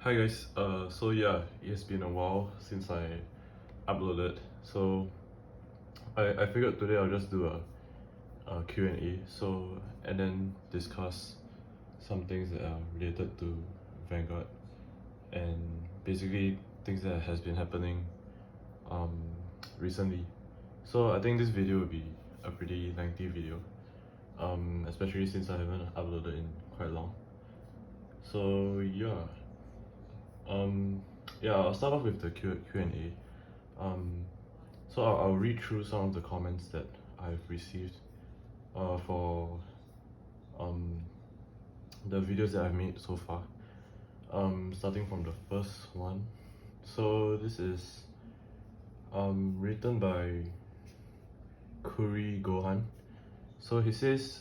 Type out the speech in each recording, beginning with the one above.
Hi guys, so yeah, it's been a while since I uploaded, so I figured today I'll just do a Q&A, and then discuss some things that are related to Vanguard and basically things that has been happening um, recently. So I think this video will be a pretty lengthy video, especially since I haven't uploaded in quite long. So um, yeah, I'll start off with the Q&A. So I'll read through some of the comments that I've received for um, the videos that I've made so far. Starting from the first one. So this is written by Kuri Gohan. So he says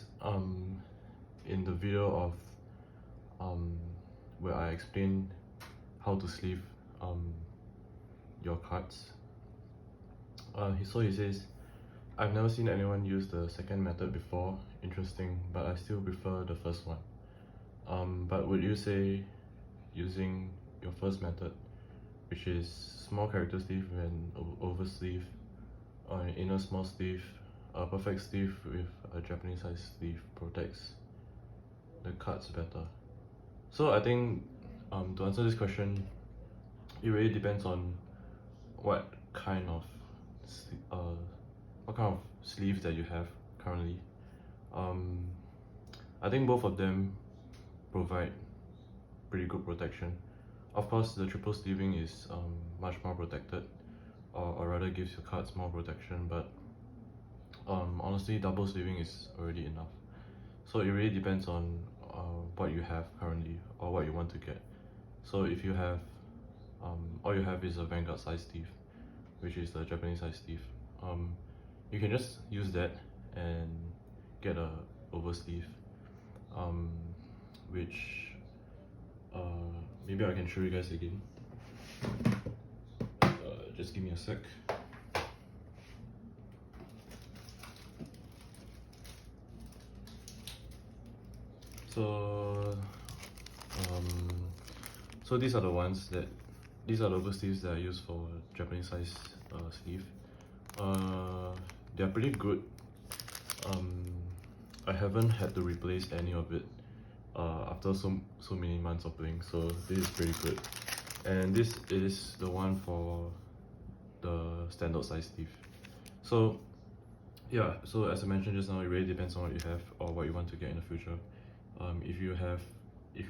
in the video of where I explained how to sleeve your cards. So he says, I've never seen anyone use the second method before. Interesting, but I still prefer the first one. But would you say using your first method, which is small character sleeve and over sleeve, or an inner small sleeve, a perfect sleeve with a Japanese size sleeve protects the cards better? So I think to answer this question, it really depends on what kind of sleeves that you have currently. I think both of them provide pretty good protection. Of course, the triple sleeving is much more protected, or rather gives your cards more protection, but honestly, double sleeving is already enough. So it really depends on what you have currently or what you want to get. So if you have all you have is a Vanguard size sleeve, which is the Japanese size sleeve, you can just use that and get a over sleeve, which maybe I can show you guys again. Just give me a sec. So these are the ones that these are the over sleeves that I use for Japanese size sleeve. They're pretty good. I haven't had to replace any of it after so many months of playing, so this is pretty good. And this is the one for the standard size sleeve. So yeah, so as I mentioned just now, it really depends on what you have or what you want to get in the future. If you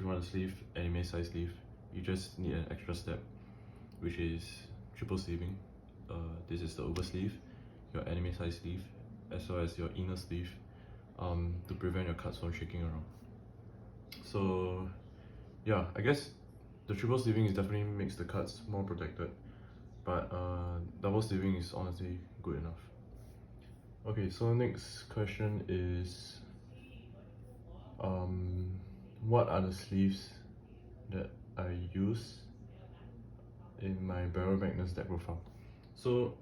want a sleeve, anime size sleeve, you just need an extra step, which is triple sleeving. This is the over sleeve, your anime size sleeve, as well as your inner sleeve, to prevent your cards from shaking around. So yeah, I guess the triple sleeving is definitely makes the cards more protected, but double sleeving is honestly good enough. Okay, so next question is, what are the sleeves that I use in my Barrel Magnus deck profile? So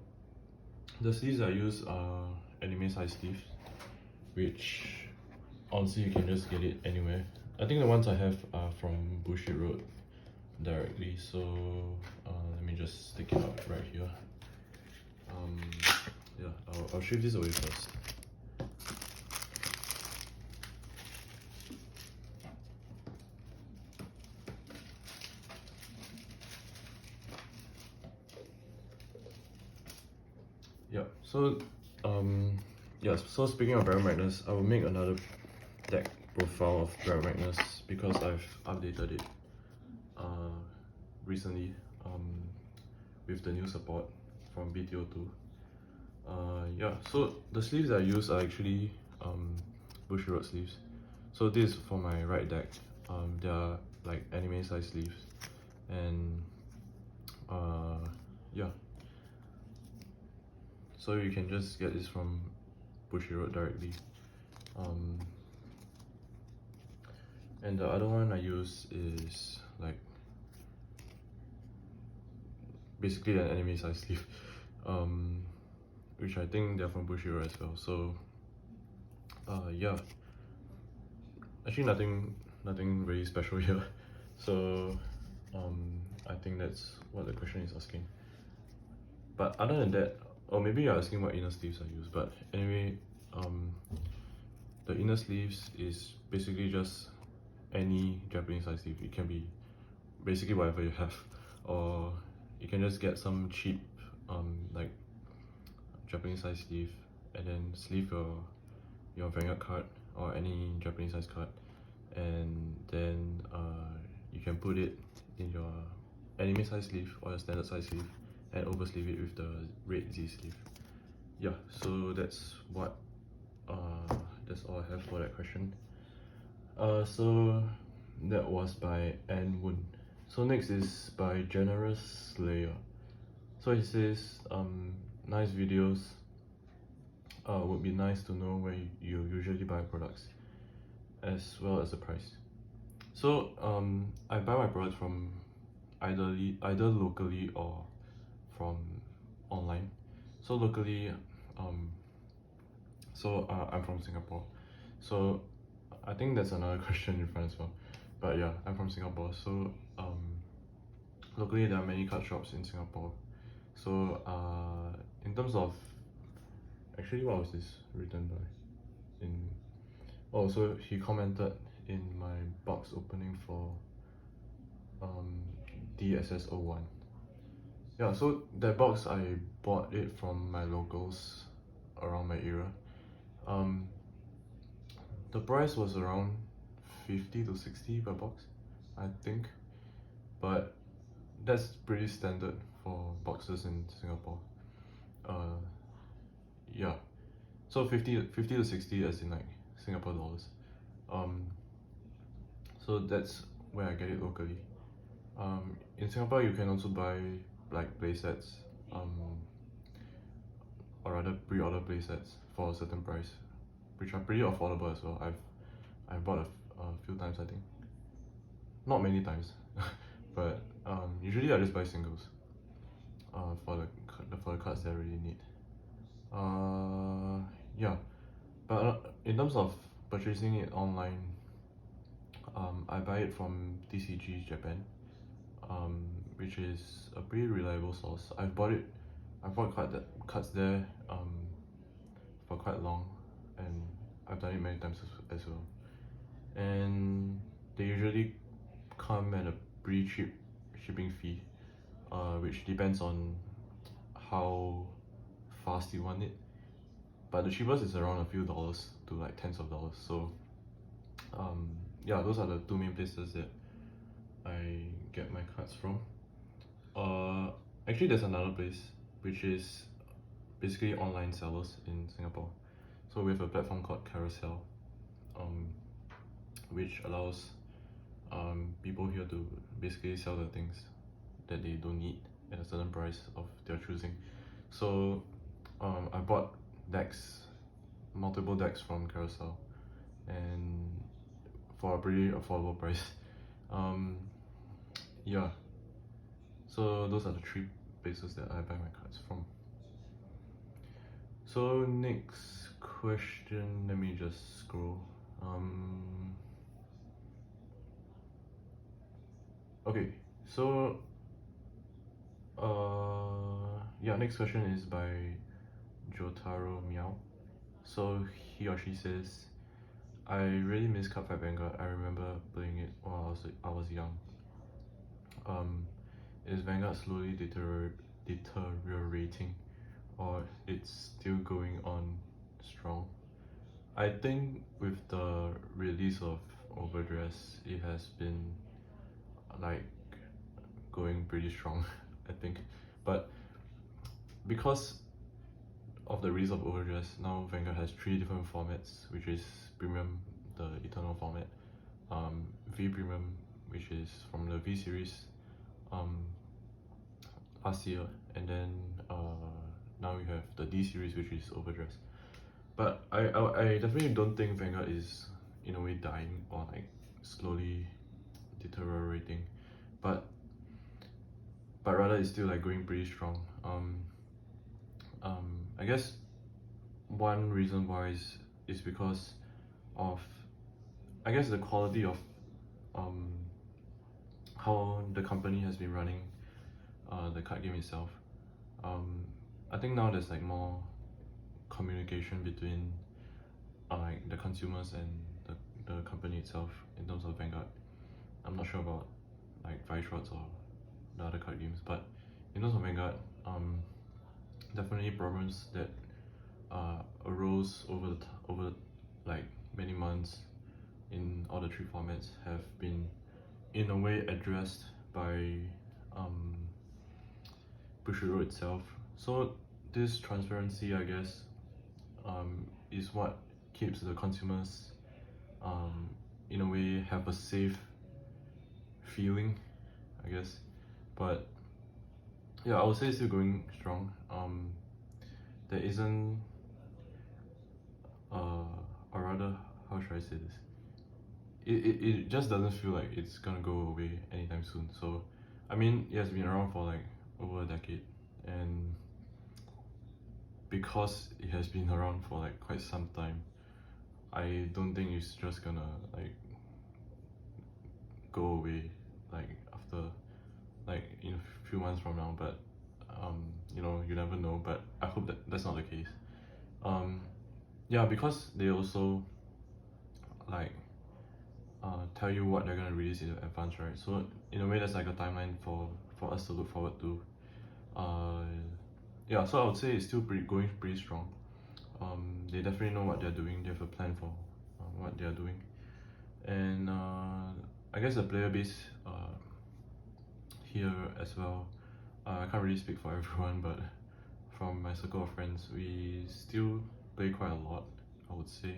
the sleeves I use are anime size sleeves, which honestly you can just get it anywhere. I think the ones I have are from Bullshit Road directly, so let me just stick it up right here. Yeah, I'll shift this away first. Yeah, so so speaking of Barrel Magnus, I will make another deck profile of Barrel Magnus because I've updated it recently with the new support from BTO2. Yeah, so the sleeves I use are actually Bushy Road sleeves. So this is for my right deck. They are like anime size sleeves, and yeah. So you can just get this from Bushy Road directly. And the other one I use is like basically an anime size sleeve, which I think they're from Bushy Road as well. So yeah, actually nothing really special here. So I think that's what the question is asking. But other than that, or maybe you're asking what inner sleeves I use, but anyway, the inner sleeves is basically just any Japanese size sleeve. It can be basically whatever you have, or you can just get some cheap like Japanese size sleeve and then sleeve your Vanguard card or any Japanese size card, and then you can put it in your anime size sleeve or your standard size sleeve and oversleeve it with the red Z sleeve. Yeah, so that's what that's all I have for that question. So that was by Anne Woon. So next is by Generous Slayer. So he says, nice videos. Would be nice to know where you usually buy products, as well as the price. So I buy my products from either locally or from online. So locally, I'm from Singapore. So I think that's another question in front as well. But yeah, I'm from Singapore. So locally there are many card shops in Singapore. So in terms of actually, what was this written by? So he commented in my box opening for DSS01. Yeah, so that box I bought it from my locals around my area. The price was around 50 to 60 per box, I think, but that's pretty standard for boxes in Singapore. Yeah, so 50 to 60 as in like Singapore dollars. So that's where I get it locally. In Singapore you can also buy like play sets, or rather pre-order play sets for a certain price, which are pretty affordable as well. I've bought a few times, I think. Not many times, but usually I just buy singles for the cards that I really need. Yeah, but in terms of purchasing it online, I buy it from TCG Japan, which is a pretty reliable source. I've bought cards there for quite long, and I've done it many times as well. And they usually come at a pretty cheap shipping fee, which depends on how fast you want it. But the cheapest is around a few dollars to like tens of dollars. So yeah, those are the two main places that I get my cards from. Actually there's another place which is basically online sellers in Singapore. So we have a platform called Carousel, which allows people here to basically sell the things that they don't need at a certain price of their choosing. So I bought multiple decks from Carousel, and for a pretty affordable price. Yeah, so those are the three places that I buy my cards from. So next question, let me just scroll. Okay, so yeah, next question is by Jotaro Meow. So he or she says, I really miss Cardfight Vanguard. I remember playing it while I was young. Is Vanguard slowly deteriorating, or it's still going on strong? I think with the release of Overdress, it has been like going pretty strong, I think. But because of the release of Overdress, now Vanguard has 3 different formats, which is Premium, the Eternal format, V Premium, which is from the V series last year, and then now we have the D series, which is Overdress. But I definitely don't think Vanguard is in a way dying or like slowly deteriorating, but rather it's still like going pretty strong. I guess one reason why is because of, I guess, the quality of how the company has been running the card game itself. I think now there's like more communication between like the consumers and the company itself in terms of Vanguard. I'm not sure about like Vice Rods or the other card games, but in terms of Vanguard, definitely problems that arose over like many months in all the three formats have been in a way addressed by Bushiroad itself. So this transparency, I guess, is what keeps the consumers in a way have a safe feeling, I guess. But yeah, I would say it's still going strong. There isn't or rather, how should I say this? It just doesn't feel like it's gonna go away anytime soon. So I mean, it has been around for like over a decade, and because it has been around for like quite some time, I don't think it's just gonna like go away like after like in a few months from now. But you know, you never know, but I hope that that's not the case. Yeah, because they also like tell you what they're gonna release in advance, right? So in a way, there's like a timeline for us to look forward to. Yeah, so I would say it's still going pretty strong. They definitely know what they're doing. They have a plan for what they're doing, and I guess the player base here as well. I can't really speak for everyone, but from my circle of friends, we still play quite a lot, I would say.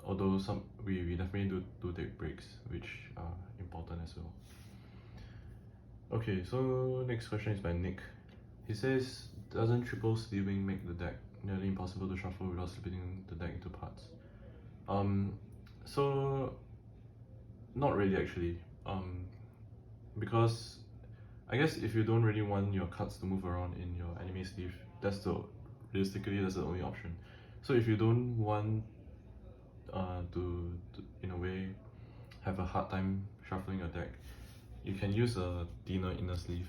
Although we definitely do take breaks, which are important as well. Okay, so next question is by Nick. He says, doesn't triple sleeving make the deck nearly impossible to shuffle without splitting the deck into parts? So not really actually. Because I guess if you don't really want your cards to move around in your anime sleeve, realistically that's the only option. So if you don't want to in a way have a hard time shuffling your deck, you can use a thinner inner sleeve,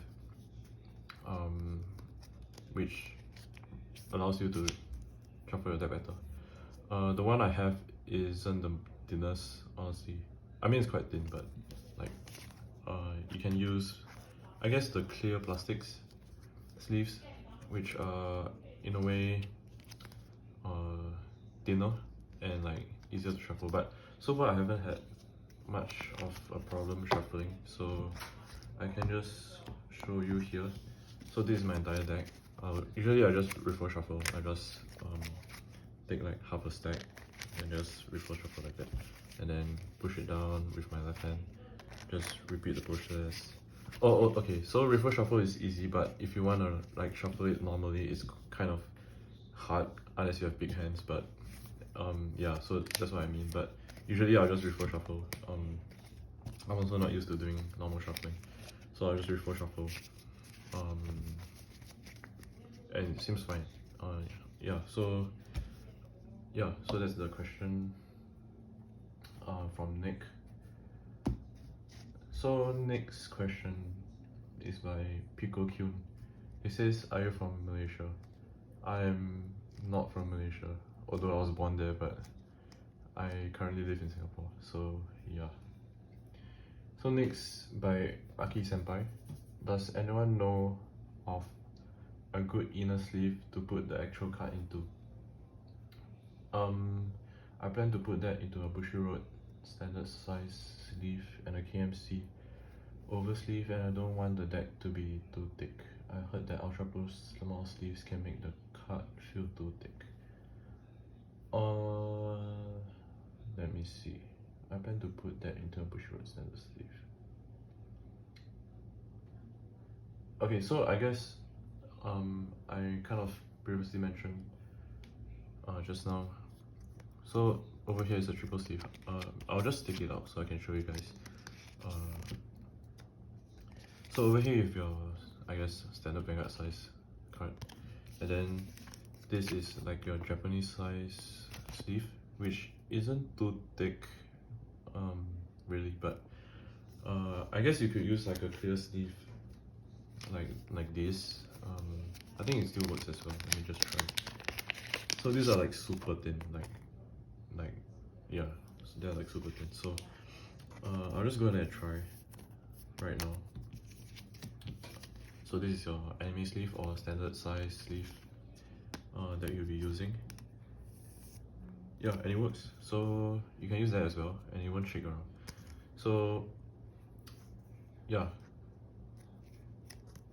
which allows you to shuffle your deck better. The one I have isn't the thinnest, honestly. I mean, it's quite thin, but like you can use, I guess, the clear plastics sleeves, which are in a way thinner and like easier to shuffle. But so far I haven't had much of a problem shuffling, so I can just show you here. So this is my entire deck. Usually I just reverse shuffle. I just take like half a stack and just reverse shuffle like that, and then push it down with my left hand. Just repeat the process. Oh, okay. So reverse shuffle is easy, but if you wanna like shuffle it normally, it's kind of hard unless you have big hands. But yeah, so that's what I mean. But usually I'll just reverse shuffle. I'm also not used to doing normal shuffling, so I'll just reverse shuffle. And it seems fine. Yeah, so that's the question from Nick. So next question is by Pico Kyun. He says, are you from Malaysia? I'm not from Malaysia, although I was born there, but I currently live in Singapore, so yeah. So next by Aki Senpai. Does anyone know of a good inner sleeve to put the actual card into? I plan to put that into a Bushiroad standard size sleeve and a KMC over sleeve, and I don't want the deck to be too thick. I heard that Ultra Pro small sleeves can make the card feel too thick. Let me see. I plan to put that into a Bushiroad standard sleeve. Okay, so I guess I kind of previously mentioned just now. So over here is a triple sleeve. I'll just take it out so I can show you guys. So over here is your, I guess, standard Vanguard size card, and then this is like your Japanese size sleeve, which isn't too thick, really, but I guess you could use like a clear sleeve like this. I think it still works as well. Let me just try. So these are like super thin, like yeah, so they're like super thin. So I'll just go ahead and try right now. So this is your anime sleeve or standard size sleeve that you'll be using. Yeah, and it works. So you can use that as well, and it won't shake around. So yeah,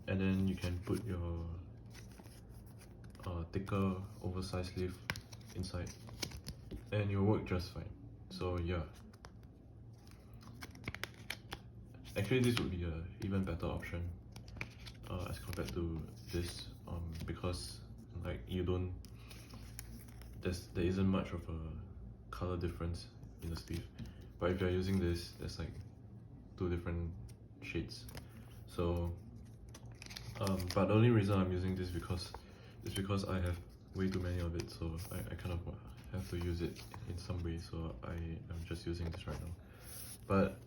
and then you can put your thicker oversized sleeve inside, and you'll work just fine. So yeah, actually this would be a even better option as compared to this, because like there isn't much of a color difference in the sleeve, but if you're using this, there's like two different shades. So but the only reason I'm using this is because I have way too many of it, so I kind of have to use it in some way, so I'm just using this right now. But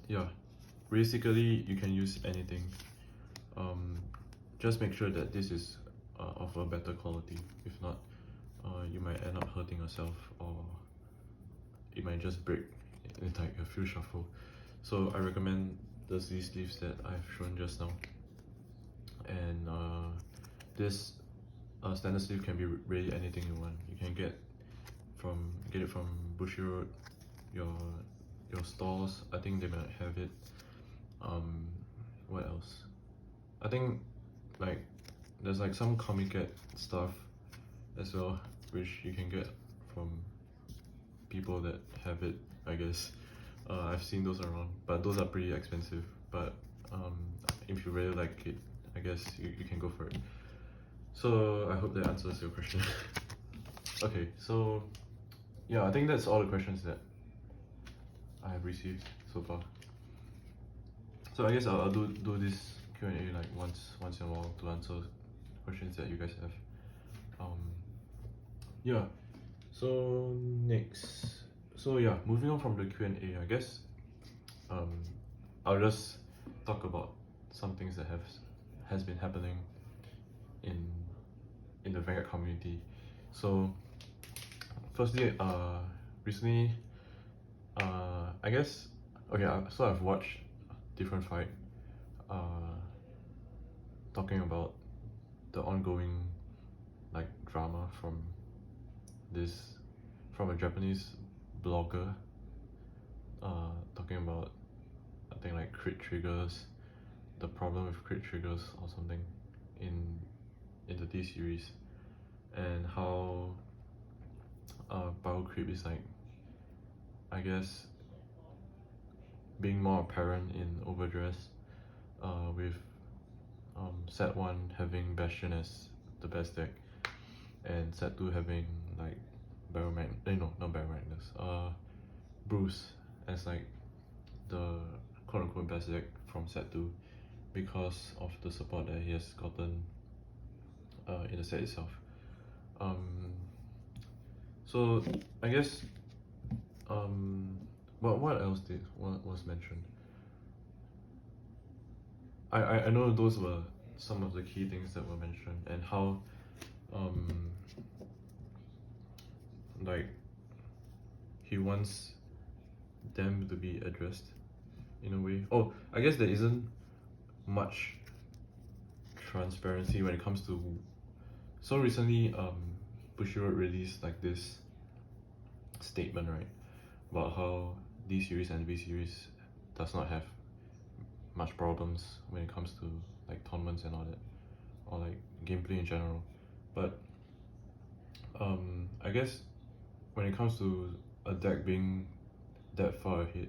yeah, basically you can use anything. Just make sure that this is of a better quality. If not, you might end up hurting yourself, or it might just break in like a few shuffle. So I recommend these sleeves that I've shown just now. And this standard sleeve can be really anything you want. You can get it from Bushiroad, your stores. I think they might have it. What else? I think like there's like some Comiket stuff as well, which you can get from people that have it, I guess. I've seen those around, but those are pretty expensive. But if you really like it, I guess you can go for it. So I hope that answers your question. Okay, so yeah, I think that's all the questions that I have received so far. So I guess I'll do this Q&A like once in a while to answer questions that you guys have. Yeah, so next, so yeah, moving on from the Q&A, I guess I'll just talk about some things that has been happening in the Vanguard community. So firstly, recently, I guess, okay, so I've watched different fight talking about the ongoing like drama from a Japanese blogger talking about, I think, like crit triggers, the problem with crit triggers or something in the D series, and how power creep is like, I guess, being more apparent in Overdress, with set 1 having Bastion as the best deck, and set 2 having like not Barrow Magnus, Bruce as like the quote-unquote best deck from set 2 because of the support that he has gotten in the set itself. So I guess what else was mentioned? I know those were some of the key things that were mentioned, and how like he wants them to be addressed in a way. Oh, I guess there isn't much transparency when it comes to. So recently, Bushiroad released like this statement, right, about how D series and V series does not have much problems when it comes to like tournaments and all that, or like gameplay in general. But I guess when it comes to a deck being that far ahead,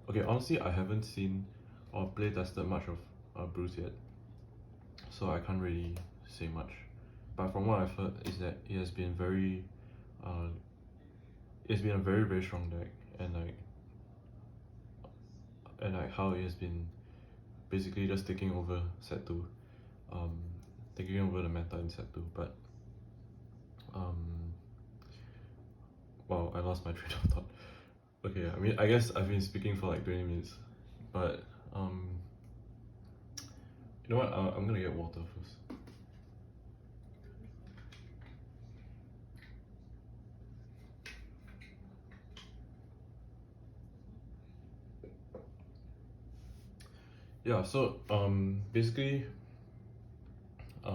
okay, honestly, I haven't seen or play tested much of Bruce yet, so I can't really say much. But from what I've heard is that it has been it's been a very, very strong deck, and like how it has been basically just taking over set 2, taking over the meta in set 2. But wow, I lost my train of thought. Okay, I mean, I guess I've been speaking for like 20 minutes, but you know what? I'm gonna get water first. Yeah, so basically, uh,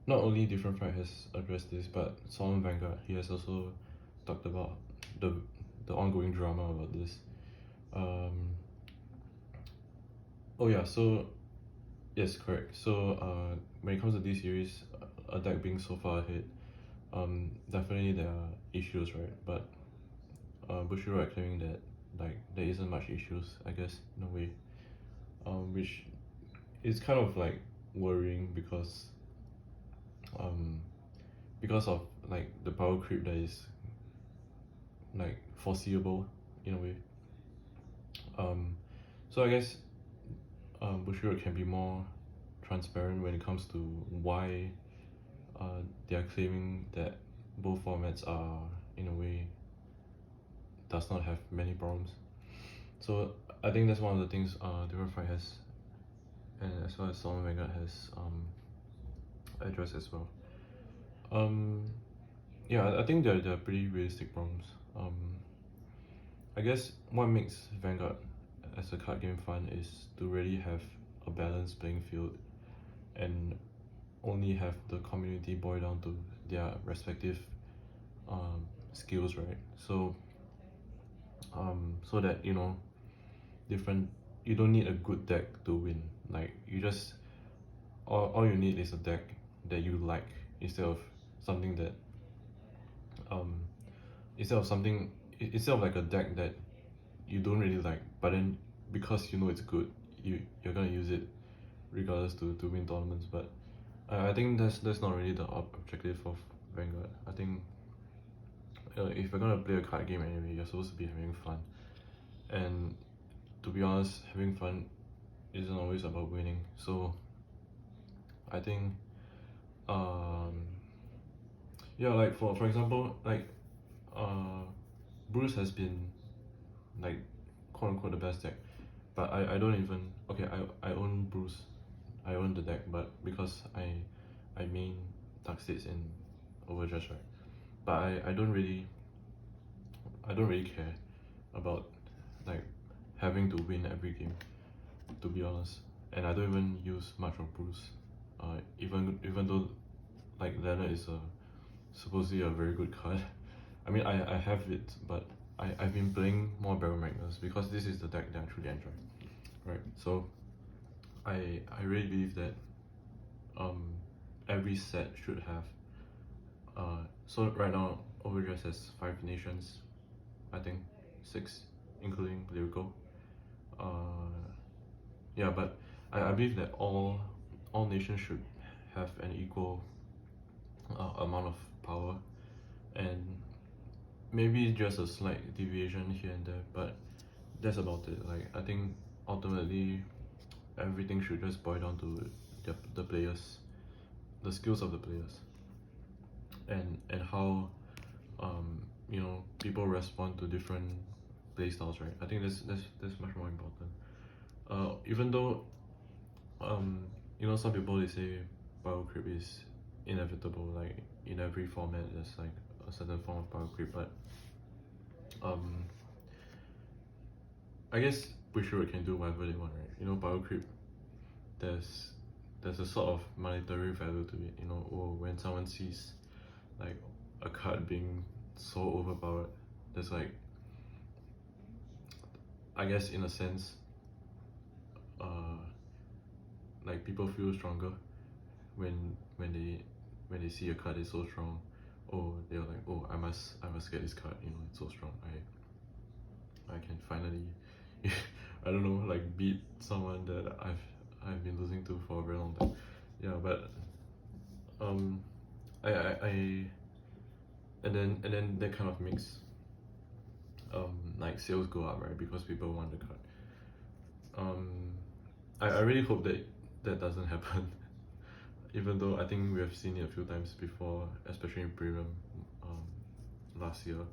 not only Different Fright has addressed this, but Solomon Vanguard, he has also talked about the the ongoing drama about this. Oh yeah, so yes, correct. So when it comes to this series, a deck being so far ahead, definitely there are issues, right? But Bushiroad are claiming that like there isn't much issues, I guess, in a way, which is kind of like worrying um because of like the power creep that is like foreseeable in a way. Um, so I guess Bushiroad can be more transparent when it comes to why they are claiming that both formats are in a way does not have many problems. So I think that's one of the things Different Fight has, and as well as Solomon Vanguard has addressed as well. Yeah, I think they're pretty realistic problems. I guess what makes Vanguard as a card game fun is to really have a balanced playing field and only have the community boil down to their respective skills, right? So that you know, different. You don't need a good deck to win. Like you just all you need is a deck that you like instead of something that um instead of something instead of like a deck that you don't really like, but then because you know it's good, you're gonna use it regardless to win tournaments. But I think that's not really the objective of Vanguard. I think if you're gonna play a card game anyway, you're supposed to be having fun. And to be honest, having fun isn't always about winning. So I think yeah, like for example, like Bruce has been like quote unquote the best deck, but I don't even okay I own Bruce, I own the deck, but because I main Dark States in Overdress, right? But I don't really care about like having to win every game, to be honest. And I don't even use much of Bruce. Even though like Leonard is a supposedly a very good card. I mean I have it, but I've been playing more Barrel Magnus because this is the deck that I truly enjoy. Right. So I really believe that um every set should have so right now Overdress has 5 nations, I think 6 including Lyrical. Yeah, but I believe that all nations should have an equal amount of power, and maybe just a slight deviation here and there, but that's about it. Like I think ultimately everything should just boil down to the players, the skills of the players, and how you know people respond to different play styles, right? I think that's much more important. Even though you know some people they say power creep is inevitable, like in every format there's like a certain form of power creep, but I guess Bushiroad can do whatever they want, right? You know, power creep, there's a sort of monetary value to it. You know, or when someone sees like a card being so overpowered, there's like, I guess in a sense, like people feel stronger when they see a card is so strong. Oh, they're like, oh, I must get this card. You know, it's so strong. I can finally, I don't know, like beat someone that I've been losing to for a very long time. Yeah, but I and then that kind of makes like sales go up, right? Because people want the card. I really hope that that doesn't happen. Even though I think we have seen it a few times before, especially in premium. last year,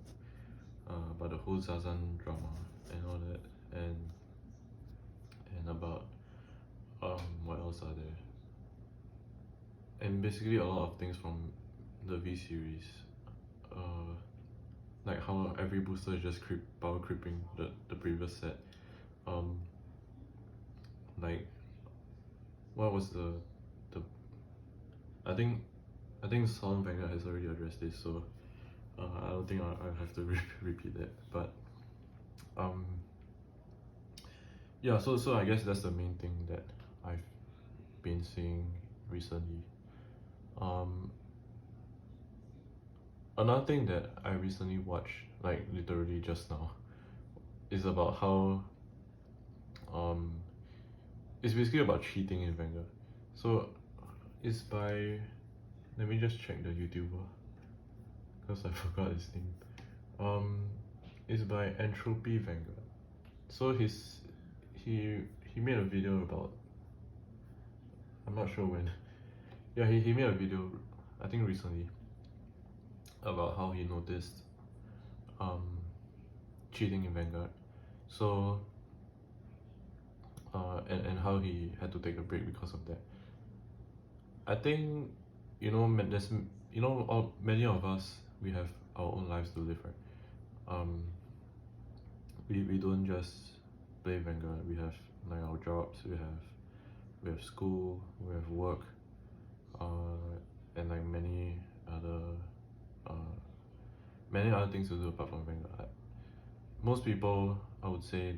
about the whole Zazan drama and all that, and about what else are there, and basically a lot of things from the V series, like how every booster is just power creeping the previous set. Like what was the I think Solemn Vanguard has already addressed this, so I don't think I'll have to repeat that. But yeah, so I guess that's the main thing that I've been seeing recently. Another thing that I recently watched, like literally just now, is about how it's basically about cheating in Vanguard. So it's by, let me just check the YouTuber because I forgot his name. It's by Entropy Vanguard. So he made a video about, I'm not sure when. Yeah, he made a video, I think recently, about how he noticed cheating in Vanguard. So and how he had to take a break because of that. I think there's many of us, we have our own lives to live, right? We don't just play Vanguard. We have like our jobs. We have school. We have work. And like many other things to do apart from Vanguard. Most people, I would say,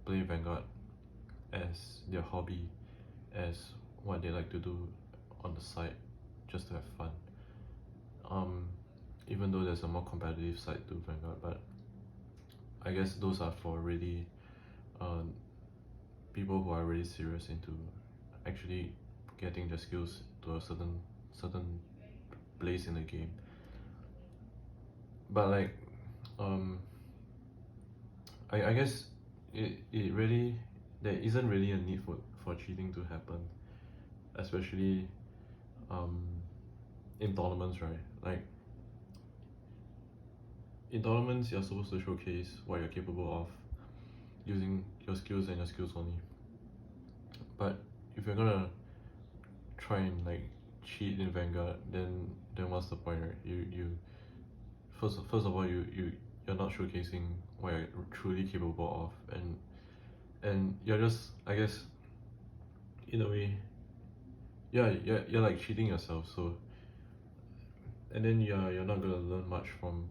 play Vanguard as their hobby, as what they like to do on the side, just to have fun. Even though there's a more competitive side to Vanguard, but I guess those are for really people who are really serious into actually getting their skills to a certain place in the game. But like I guess it really, there isn't really a need for cheating to happen, especially in tournaments, right? Like in tournaments, you're supposed to showcase what you're capable of using your skills and your skills only. But if you're gonna try and like cheat in Vanguard, then what's the point, right? You first of all, you're not showcasing what you're truly capable of, and you're just, I guess, in a way, yeah, you're like cheating yourself. So, and then you're not gonna learn much from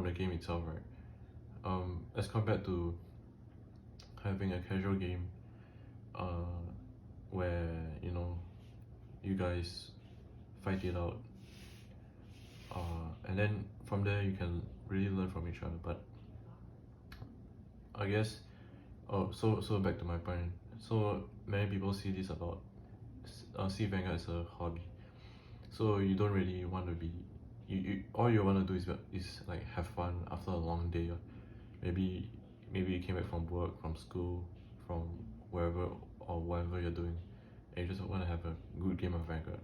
the game itself, right? As compared to having a casual game, where you guys fight it out, and then from there you can really learn from each other. But I guess, so back to my point. So many people see this about see Vanguard as a hobby. So you don't really want to be, you all you want to do is like have fun after a long day. Maybe you came back from work, from school, from wherever or whatever you're doing, and you just want to have a good game of Vanguard.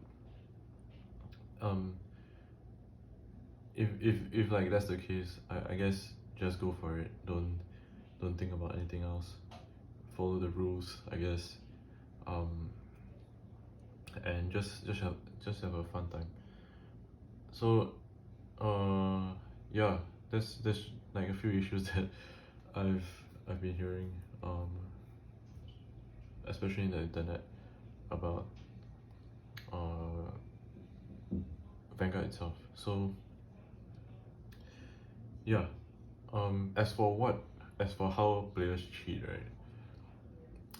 If like that's the case, I guess just go for it. Don't think about anything else. Follow the rules, I guess. And just have a fun time. So yeah, there's like a few issues that I've been hearing, especially in the internet, about Vanguard itself. So yeah, as for how players cheat, right?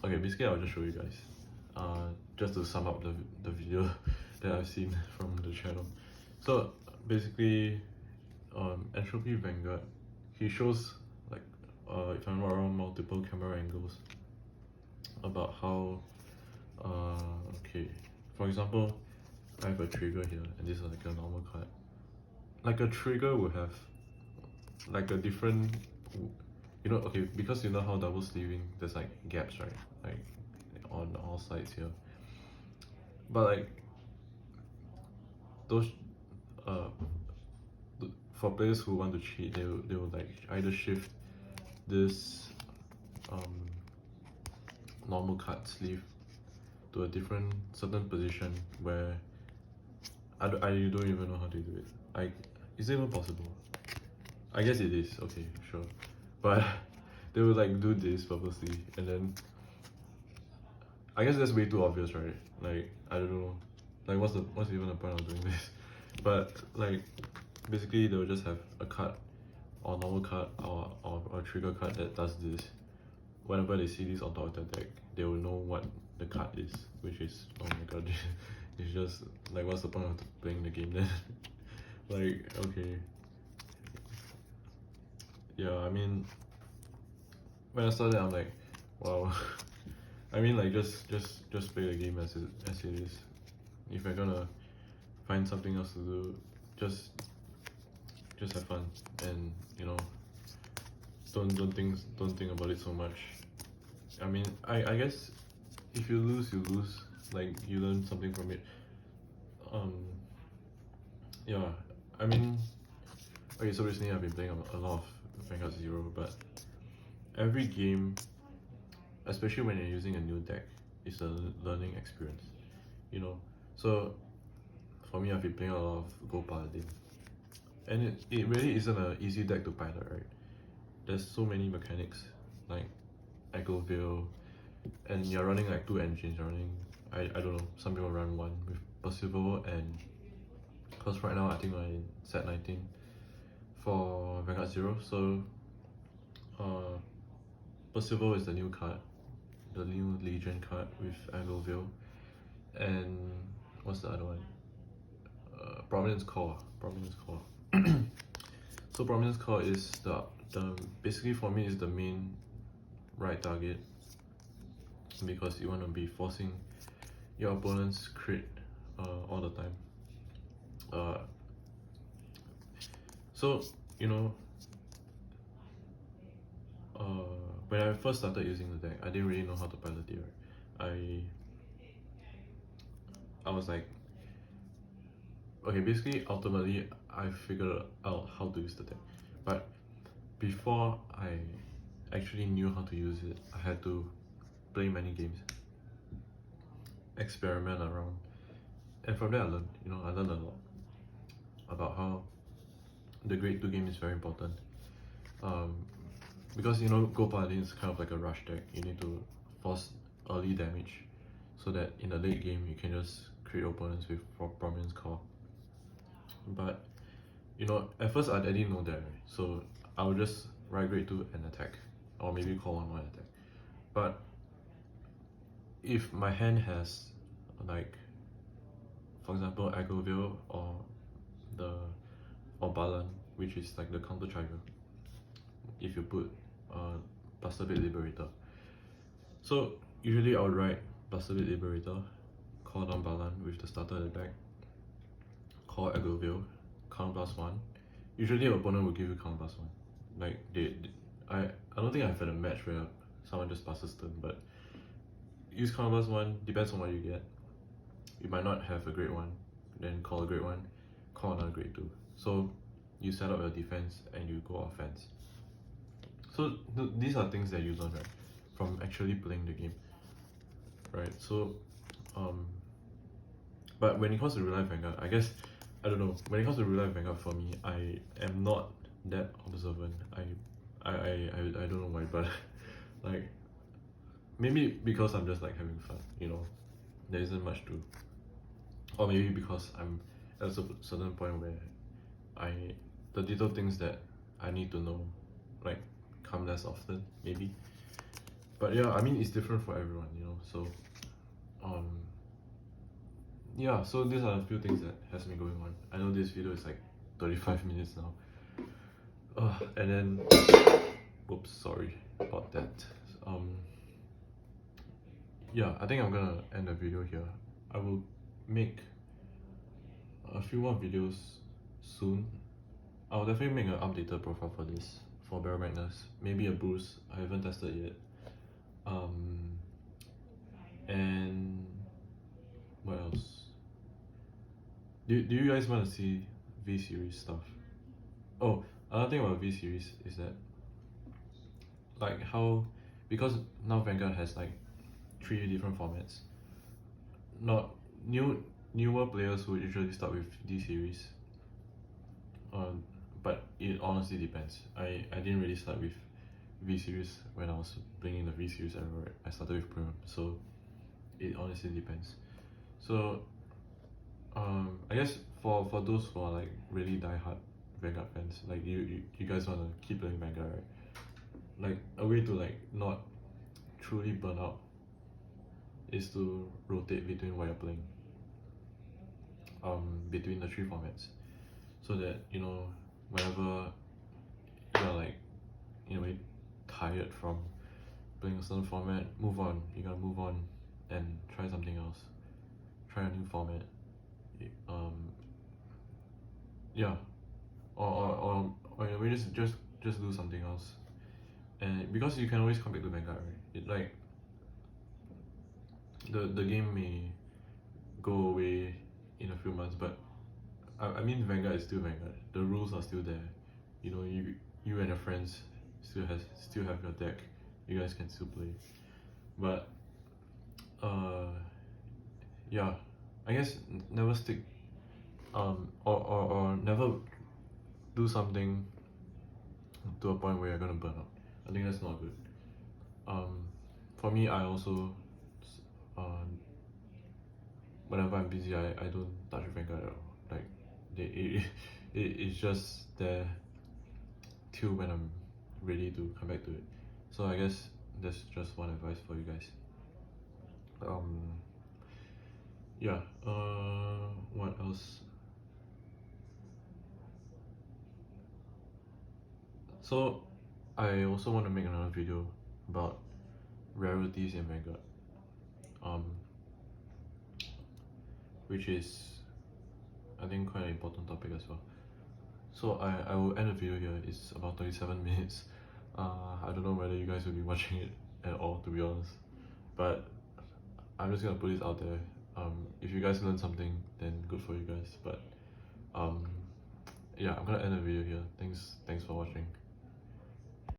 Okay, basically I'll just show you guys, just to sum up the video that I've seen from the channel. So basically, Entropy Vanguard, he shows like, if I'm not wrong, multiple camera angles about how, okay, for example, I have a trigger here, and this is like a normal card. Like a trigger would have like a different, okay, because you know how double sleeving, there's like gaps, right? Like on all sides here. But like those, for players who want to cheat, they will like either shift this normal card sleeve to a different certain position where I don't even know how to do it. Is it even possible? I guess it is, okay, sure. But they will like do this purposely, and then I guess that's way too obvious, right? Like, I don't know. Like, what's even the point of doing this? But like, basically they will just have a card or normal card or a trigger card that does this. Whenever they see this on top of their deck, they will know what the card is, which is, oh my god, it's just like, what's the point of playing the game then? Like, okay. Yeah, I mean, when I started, I'm like, wow. I mean, like, just play the game as it is. If you're gonna find something else to do, just have fun, and you know, don't think about it so much. I mean, I guess if you lose, you lose. Like, you learn something from it. Yeah, I mean, okay, so recently I've been playing a lot of Vanguard 0, but every game, especially when you're using a new deck, is a learning experience, you know. So for me, I've been playing a lot of Go Paladin, and it really isn't an easy deck to pilot, right? There's so many mechanics, like Echo Veil, and you're running like 2 engines. You're running, I don't know, some people run 1 with Percival, and because right now I think I'm in set 19 for Vanguard 0, so Percival is the new card, the new Legion card with Echo Veil, and what's the other one? Prominence Core. So Prominence Core is the basically for me is the main right target, because you want to be forcing your opponent's crit all the time. So you know, when I first started using the deck, I didn't really know how to pilot it, right? I was like, okay, basically ultimately I figured out how to use the deck, but before I actually knew how to use it, I had to play many games, experiment around, and from there I learned, I learned a lot about how the grade 2 game is very important. Because Go Paladin is kind of like a rush deck. You need to force early damage so that in the late game you can just create opponents with Prominence Core. But at first I didn't know that, right? So I would just write grade 2 and attack, or maybe call on 1 attack. But if my hand has, like, for example, Echo Veil or Balan, which is like the counter trigger, if you put Blaster Blade Liberator. So usually I would write Blaster Blade Liberator, call down Balan with the starter at the back, call Echo Veil, count +1. Usually your opponent will give you count +1. Like I don't think I've had a match where someone just passes turn, but use count +1, depends on what you get. You might not have a grade 1, then call a grade 1, call another grade 2. So you set up your defense and you go offense. So these are things that you learn, right, from actually playing the game, right? So but when it comes to real life Vanguard, I guess, I don't know, when it comes to real life Vanguard, for me, I am not that observant. I don't know why, but like, maybe because I'm just like having fun, there isn't much to, or maybe because I'm at a certain point where the little things that I need to know, like, come less often, maybe. But yeah, I mean, it's different for everyone, so yeah, so these are a few things that has me going on. I know this video is like 35 minutes now, and then whoops, sorry about that. Yeah, I think I'm gonna end the video here. I will make a few more videos soon. I'll definitely make an updated profile for this, for Barrel Magnus, maybe a Bruce. I haven't tested yet. And what else? Do you guys want to see V series stuff. Oh, another thing about V series is that like how, because now Vanguard has like 3 different formats. Not newer players would usually start with D series. But it honestly depends. I didn't really start with V series when I was playing in the V series era. I started with Premium, so it honestly depends. So I guess for those who are like really die-hard Vanguard fans, like you guys wanna keep playing Vanguard, right? Like a way to like not truly burn out is to rotate between what you're playing, between the 3 formats, so that whenever you're like in a way tired from playing a certain format, move on. You gotta move on and try something else. Try a new format. Yeah, or in a way just do something else. And because you can always come back to Vanguard, right? It like the game may go away in a few months, but I mean Vanguard is still Vanguard. The rules are still there. You and your friends still have your deck. You guys can still play. But yeah, I guess never stick or never do something to a point where you're gonna burn out. I think that's not good. For me, I also whenever I'm busy, I don't touch Vanguard at all. Like it's just there till when I'm ready to come back to it. So I guess that's just one advice for you guys. Yeah. What else? So I also want to make another video about rarities in Vanguard, which is I think quite an important topic as well. So I will end the video here. It's about 37 minutes. I don't know whether you guys will be watching it at all, to be honest, but I'm just gonna put this out there. If you guys learned something, then good for you guys. But yeah, I'm gonna end the video here. Thanks for watching.